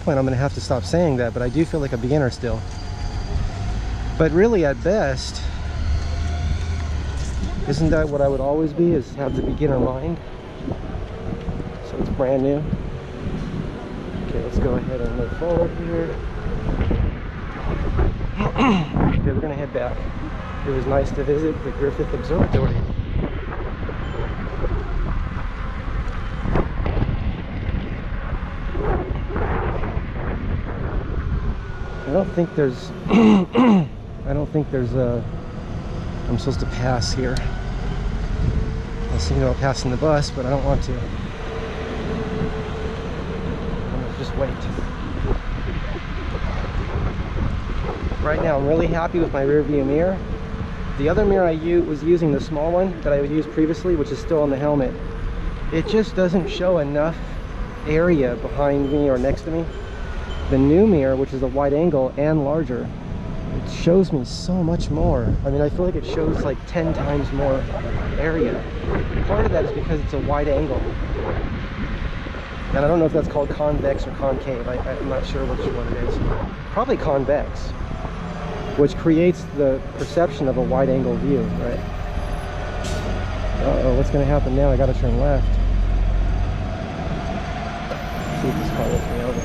point I'm going to have to stop saying that, but I do feel like a beginner still. But really, at best, isn't that what I would always be, is have the beginner mind? So it's brand new. Okay, let's go ahead and move forward here. Okay, we're going to head back. It was nice to visit the Griffith Observatory. I don't think there's I'm supposed to pass here. I was thinking about passing the bus, but I don't want to. I'm gonna just wait. Right now I'm really happy with my rear view mirror. The other mirror I was using, the small one that I would use previously, which is still on the helmet, it just doesn't show enough area behind me or next to me. The new mirror, which is a wide angle and larger, it shows me so much more. I mean, I feel like it shows like 10 times more area. Part of that is because it's a wide angle. And I don't know if that's called convex or concave. I'm not sure which one it is. Probably convex, which creates the perception of a wide angle view, right? Uh-oh, what's gonna happen now? I gotta turn left. Let's see if this car lets me over.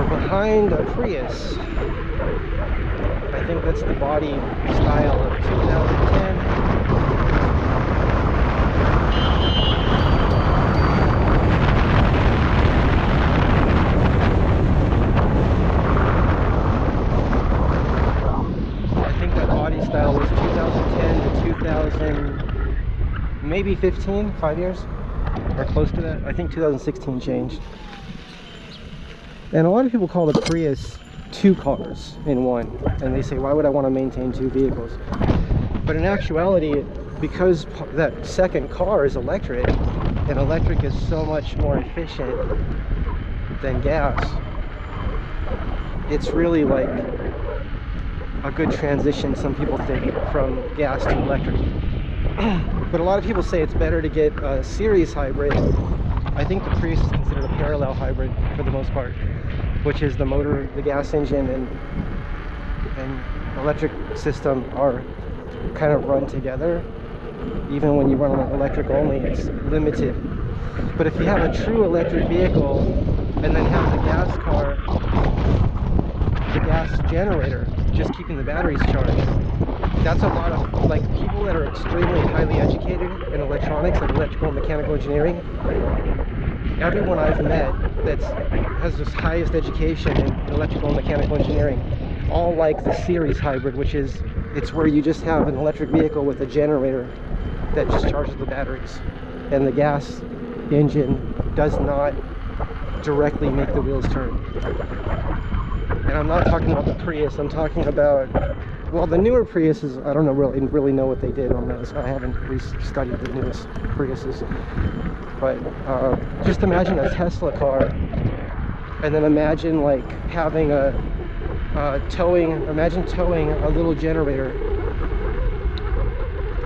Behind a Prius. I think that's the body style of 2010. I think that body style was 2010 to 2000, maybe 15, 5 years, or close to that. I think 2016 changed. And a lot of people call the Prius two cars in one, and they say, why would I want to maintain two vehicles? But in actuality, because that second car is electric, and electric is so much more efficient than gas, it's really like a good transition, some people think, from gas to electric. But a lot of people say it's better to get a series hybrid. I think the Prius is considered a parallel hybrid for the most part, which is the motor, the gas engine, and electric system are kind of run together. Even when you run on electric only, it's limited. But if you have a true electric vehicle and then have the gas car, the gas generator, just keeping the batteries charged, that's a lot of, like, people that are extremely highly educated in electronics, like electrical and mechanical engineering. Everyone I've met that has this highest education in electrical and mechanical engineering all like the series hybrid, which is, it's where you just have an electric vehicle with a generator that just charges the batteries, and the gas engine does not directly make the wheels turn. And I'm not talking about the Prius, I'm talking about, well, the newer Priuses, I don't know really know what they did on those. I haven't studied the newest Priuses. But just imagine a Tesla car, and then imagine like having imagine towing a little generator,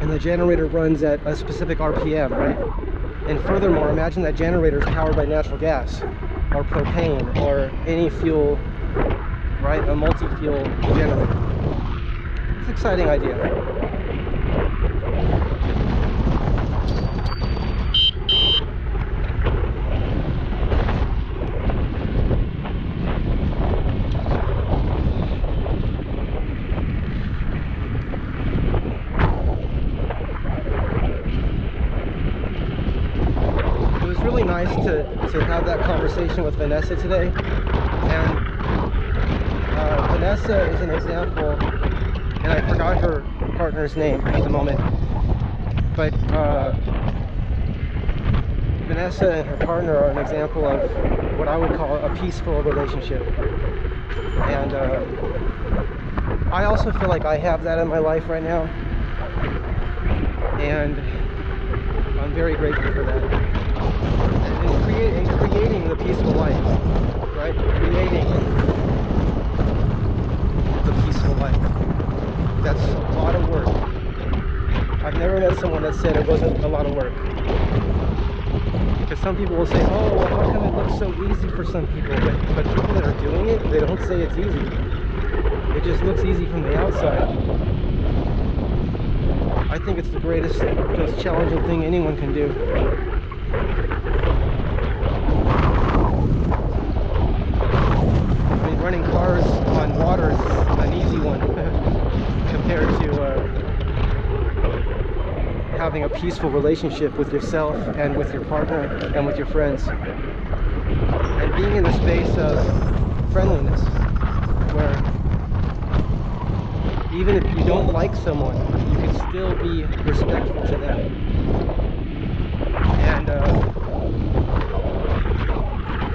and the generator runs at a specific RPM, right? And furthermore, imagine that generator is powered by natural gas, or propane, or any fuel, right? A multi-fuel generator. It's an exciting idea. Really nice to have that conversation with Vanessa today, and Vanessa is an example, and I forgot her partner's name at the moment, but Vanessa and her partner are an example of what I would call a peaceful relationship, and I also feel like I have that in my life right now, and I'm very grateful for that. creating the peaceful life, right? Creating the peaceful life. That's a lot of work. I've never met someone that said it wasn't a lot of work. Because some people will say, oh, well, how come it looks so easy for some people? But people that are doing it, they don't say it's easy. It just looks easy from the outside. I think it's the greatest, most challenging thing anyone can do. I mean, running cars on water is an easy one compared to having a peaceful relationship with yourself and with your partner and with your friends. And being in a space of friendliness where even if you don't like someone, you can still be respectful to them. And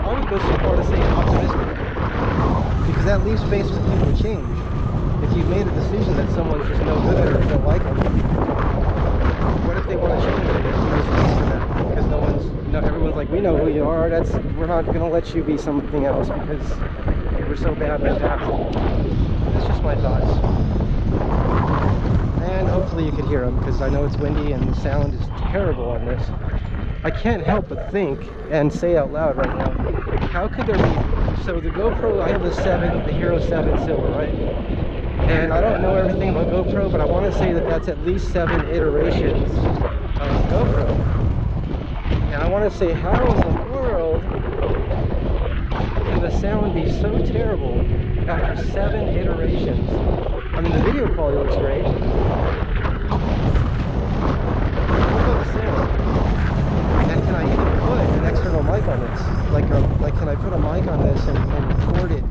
I would go so far to say optimistic, because that leaves space for people to change. If you've made a decision that someone's just no good or you don't like them, what if they want to change it? There's no space for that, because everyone's like, we know who you are. We're not going to let you be something else because you were so bad in the past. That's just my thoughts. And hopefully you can hear them, because I know it's windy and the sound is terrible on this. I can't help but think and say out loud right now, how could there be, so the GoPro, I have the Hero 7 Silver, right? And I don't know everything about GoPro, but I want to say that that's at least 7 iterations of GoPro. And I want to say, how in the world can the sound be so terrible after 7 iterations? I mean, the video quality looks great. What about the sound? And can I even put an external mic on this? Like can I put a mic on this and record it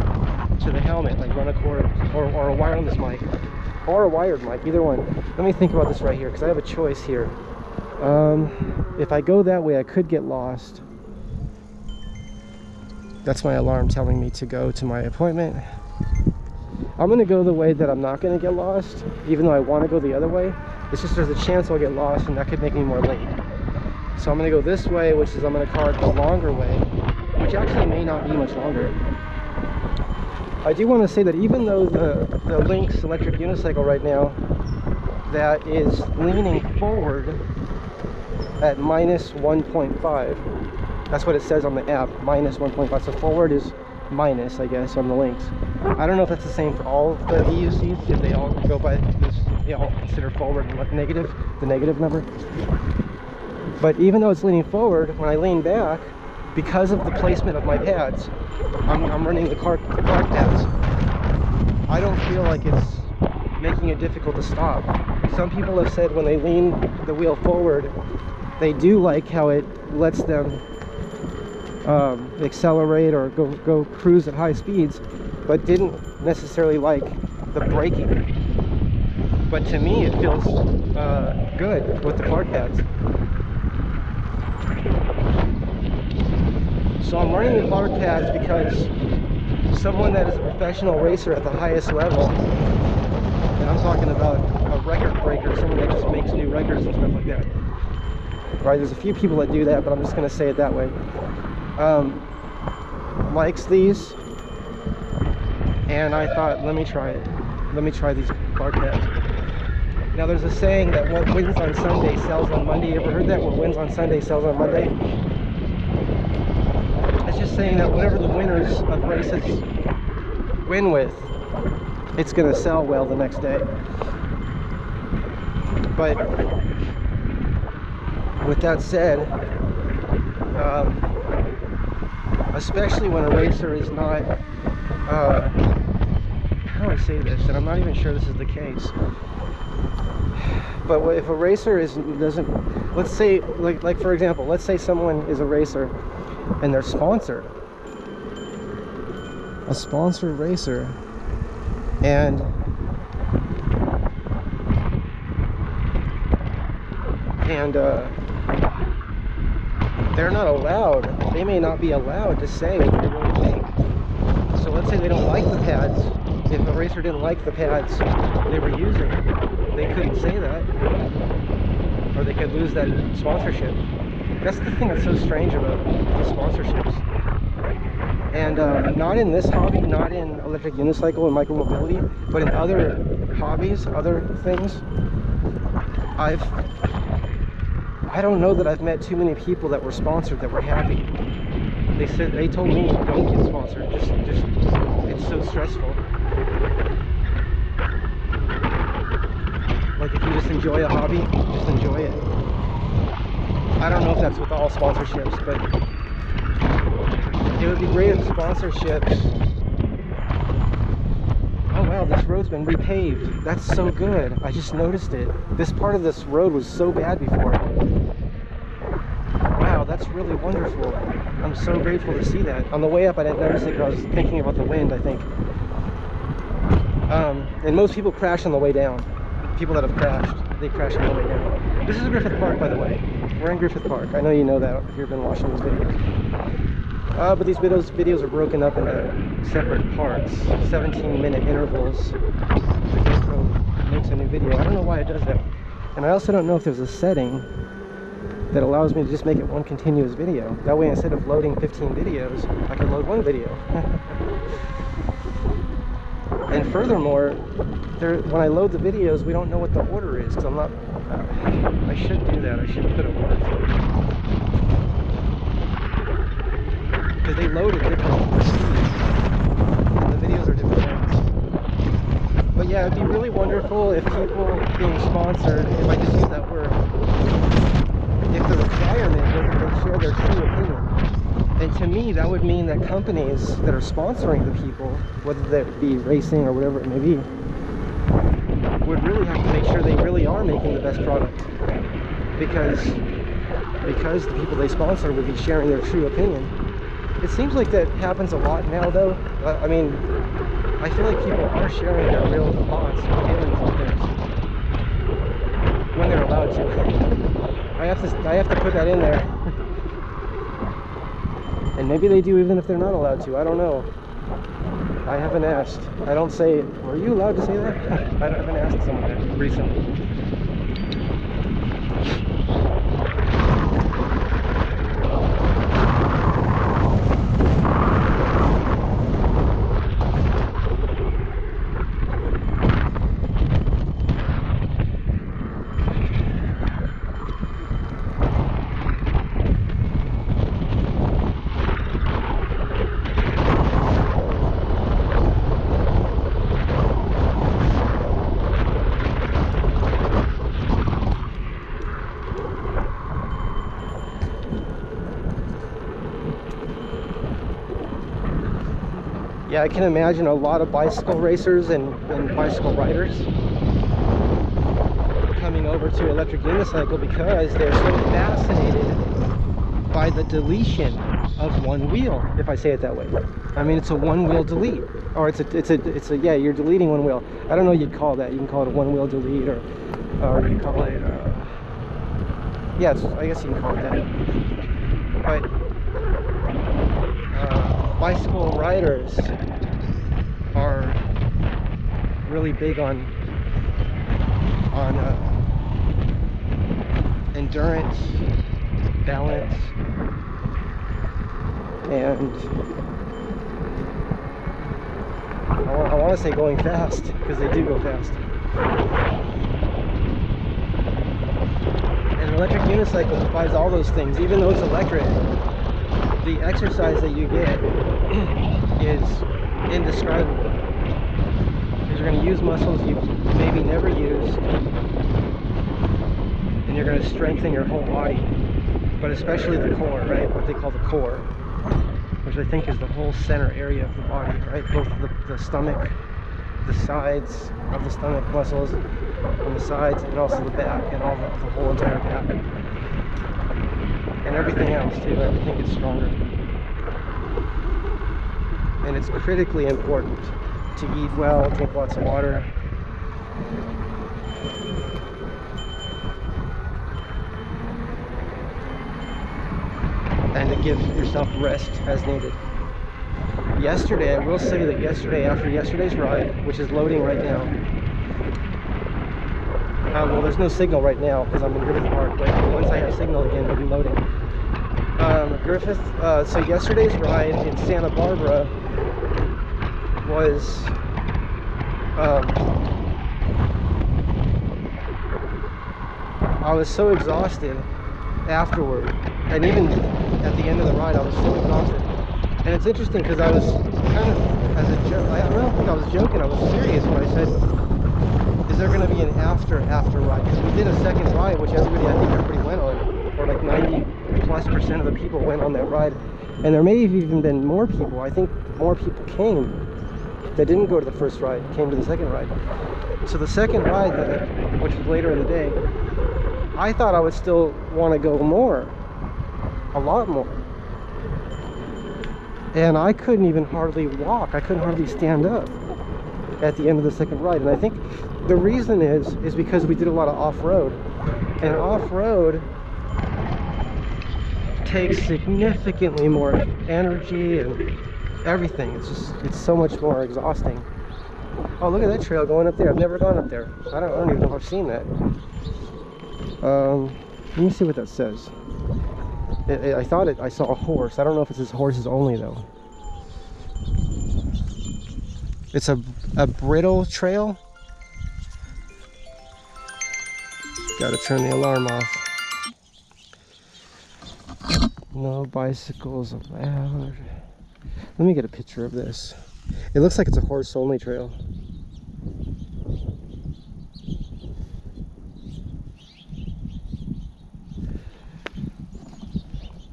to the helmet, like run a cord, or a wireless mic, or a wired mic, either one. Let me think about this right here, because I have a choice here. If I go that way, I could get lost. That's my alarm telling me to go to my appointment. I'm going to go the way that I'm not going to get lost, even though I want to go the other way. It's just there's a chance I'll get lost, and that could make me more late. So I'm going to go this way, which is I'm going to call it the longer way, which actually may not be much longer. I do want to say that even though the Lynx electric unicycle right now, that is leaning forward at minus 1.5. That's what it says on the app, minus 1.5. So forward is minus, I guess, on the Lynx. I don't know if that's the same for all the EUCs, if they all go by this, they all consider forward negative, the negative number. But even though it's leaning forward, when I lean back, because of the placement of my pads, I'm running the car pads, I don't feel like it's making it difficult to stop. Some people have said when they lean the wheel forward, they do like how it lets them accelerate or go cruise at high speeds, but didn't necessarily like the braking. But to me, it feels good with the park pads. So I'm running the park pads because someone that is a professional racer at the highest level, and I'm talking about a record breaker, someone that just makes new records and stuff like that. Right, there's a few people that do that, but I'm just going to say it that way. Likes these, and I thought, let me try it. Let me try these park pads. Now there's a saying that what wins on Sunday sells on Monday. You ever heard that? What wins on Sunday sells on Monday? It's just saying that whatever the winners of races win with, it's going to sell well the next day. But with that said, especially when a racer is not, how do I say this, and I'm not even sure this is the case, but if a racer doesn't, let's say, like for example, let's say someone is a racer and they're sponsored, a sponsored racer, and they're not allowed, they may not be allowed to say what they really think. So let's say they don't like the pads. If a racer didn't like the pads they were using, they couldn't say that, or they could lose that sponsorship. That's the thing that's so strange about the sponsorships. And not in this hobby, not in electric unicycle and micromobility, but in other hobbies, other things, I don't know that I've met too many people that were sponsored that were happy. They told me, don't get sponsored. Just it's so stressful. Like if you just enjoy a hobby, just enjoy it. I don't know if that's with all sponsorships, but it would be great if sponsorships. Oh wow, this road's been repaved. That's so good. I just noticed it. This part of this road was so bad before. Wow, that's really wonderful. I'm so grateful to see that. On the way up, I didn't notice it because I was thinking about the wind, I think. And most people crash on the way down. People that have crashed, they crash on the way down. This is Griffith Park, by the way. We're in Griffith Park. I know you know that if you've been watching these videos. But these videos are broken up into separate parts, 17-minute intervals. The GoPro makes a new video. I don't know why it does that. And I also don't know if there's a setting that allows me to just make it one continuous video. That way, instead of loading 15 videos, I can load one video. And furthermore, when I load the videos, we don't know what the order is, because I'm not... I should do that. I should put an order for it. Because they load at different speeds, and the videos are different lengths. But yeah, it'd be really wonderful if people being sponsored, if I just use that word, if the requirement was that they share their true opinion. And to me, that would mean that companies that are sponsoring the people, whether that be racing or whatever it may be, would really have to make sure they really are making the best product. Because the people they sponsor would be sharing their true opinion. It seems like that happens a lot now, though. I mean, I feel like people are sharing their real thoughts and feelings on things when they're allowed to. I have to put that in there. And maybe they do even if they're not allowed to. I don't know. I haven't asked. I don't say, were you allowed to say that? I haven't asked someone that recently. Yeah, I can imagine a lot of bicycle racers and bicycle riders coming over to electric unicycle because they're so fascinated by the deletion of one wheel, if I say it that way. I mean, it's a one-wheel delete, or it's a yeah, you're deleting one wheel. I don't know what you'd call that. You can call it a one-wheel delete, or you call it yeah, I guess you can call it that. But bicycle riders are really big on endurance, balance, and I want to say going fast, because they do go fast. And an electric unicycle provides all those things. Even though it's electric, the exercise that you get is indescribable. Because you're going to use muscles you've maybe never used, and you're going to strengthen your whole body, but especially the core, right? What they call the core, which I think is the whole center area of the body, right? Both the stomach, the sides of the stomach muscles on the sides, and also the back, and all the whole entire back. And everything else too, everything gets stronger. And it's critically important to eat well, drink lots of water. And to give yourself rest as needed. Yesterday, I will say that yesterday, after yesterday's ride, which is loading right now, well, there's no signal right now because I'm in Griffith Park, but once I have signal again, it'll be loading. Griffith, so yesterday's ride in Santa Barbara was I was so exhausted afterward, and even at the end of the ride I was so exhausted. And it's interesting because I was kind of, as a joke, I don't think I was joking, I was serious when I said, is there going to be an after ride? Because we did a second ride, which everybody went on, or like 90+% of the people went on that ride. And there may have even been more people. I think more people came that didn't go to the first ride, came to the second ride. So the second ride, which was later in the day, I thought I would still want to go more, a lot more. And I couldn't even hardly walk. I couldn't hardly stand up at the end of the second ride. And I think the reason is because we did a lot of off-road. And off-road takes significantly more energy and everything. It's so much more exhausting. Oh, look at that trail going up there. I've never gone up there. I don't even know if I've seen that. Let me see what that says. I thought I saw a horse. I don't know if it says horses only though. It's a brittle trail. Gotta turn the alarm off. No bicycles allowed. Let me get a picture of this. It looks like it's a horse only trail.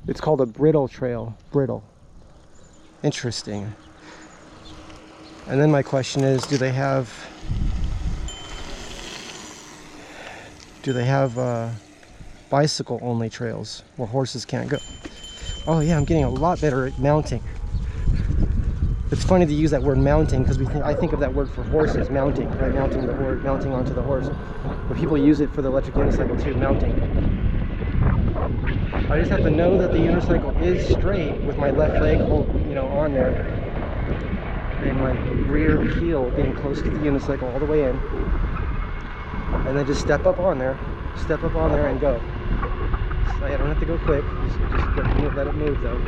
It's called a brittle trail. Brittle. Interesting. And then my question is, do they have bicycle only trails where horses can't go? Oh yeah, I'm getting a lot better at mounting. It's funny to use that word mounting because I think of that word for horses, mounting, right? Mounting onto the horse. But people use it for the electric unicycle too, mounting. I just have to know that the unicycle is straight with my left leg, on there, and my rear heel being close to the unicycle all the way in, and then just step up on there and go. So I don't have to go quick. Just let it move though.